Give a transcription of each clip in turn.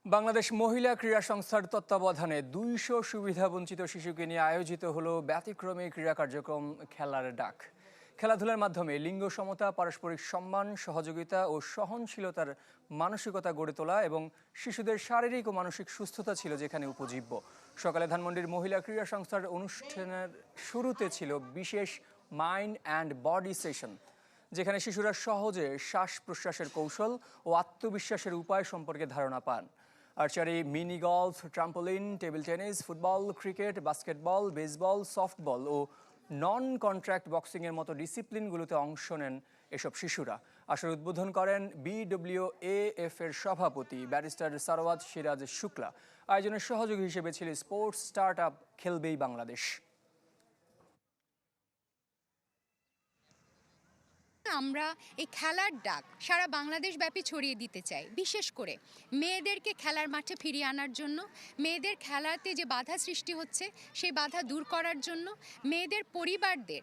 বাংলাদেশ মহিলা ক্রীড়া সংস্থার তত্ত্বাবধানে ২০০ সুবিধাবঞ্চিত শিশুকে নিয়ে আয়োজিত হলো ব্যতিক্রমী ক্রীড়া কার্যক্রম খেলার ডাক। খেলাধুলার মাধ্যমে লিঙ্গ সমতা, পারস্পরিক সম্মান, সহযোগিতা ও সহনশীলতার মানসিকতা গড়ে তোলা এবং শিশুদের শারীরিক ও মানসিক সুস্থতা ছিল যেখানে উপজীব্য। সকালে ধানমন্ডির মহিলা ক্রীড়া সংস্থার অনুষ্ঠানের শুরুতে ছিল বিশেষ মাইন্ড অ্যান্ড বডি সেশন, যেখানে শিশুরা সহজে শ্বাস প্রশ্বাসের কৌশল ও আত্মবিশ্বাসের উপায় সম্পর্কে ধারণা পান। Archery, mini golf, trampoline, table tennis, football, cricket, basketball, baseball, softball ও নন কন্ট্রাক্ট বক্সিংয়ের মতো ডিসিপ্লিনগুলোতে অংশ নেন এসব শিশুরা। আসর উদ্বোধন করেন BWAF এর সভাপতি ব্যারিস্টার সারওয়াত সিরাজ শুক্লা। আয়োজনের সহযোগী হিসেবে ছিল স্পোর্টস স্টার্ট আপ খেলবেই বাংলাদেশ। আমরা এই খেলার ডাক সারা বাংলাদেশ ব্যাপী ছড়িয়ে দিতে চাই, বিশেষ করে মেয়েদেরকে খেলার মাঠে ফিরিয়ে আনার জন্য, মেয়েদের খেলাতে যে বাধা সৃষ্টি হচ্ছে সেই বাধা দূর করার জন্য, মেয়েদের পরিবারদের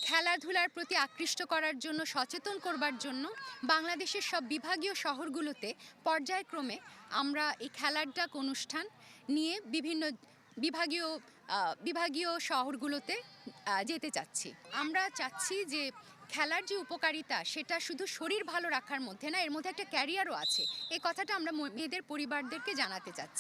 খেলাধুলার প্রতি আকৃষ্ট করার জন্য, সচেতন করবার জন্য বাংলাদেশের সব বিভাগীয় শহরগুলোতে পর্যায়ক্রমে আমরা এই খেলার ডাক অনুষ্ঠান নিয়ে বিভিন্ন বিভাগীয় শহরগুলোতে যেতে চাচ্ছি। আমরা চাচ্ছি যে খেলার যে উপকারিতা সেটা শুধু শরীর ভালো রাখার মধ্যে না, এর মধ্যে একটা ক্যারিয়ারও আছে। এই কথাটা আমরা মেয়েদের পরিবারদেরকে জানাতে চাচ্ছি।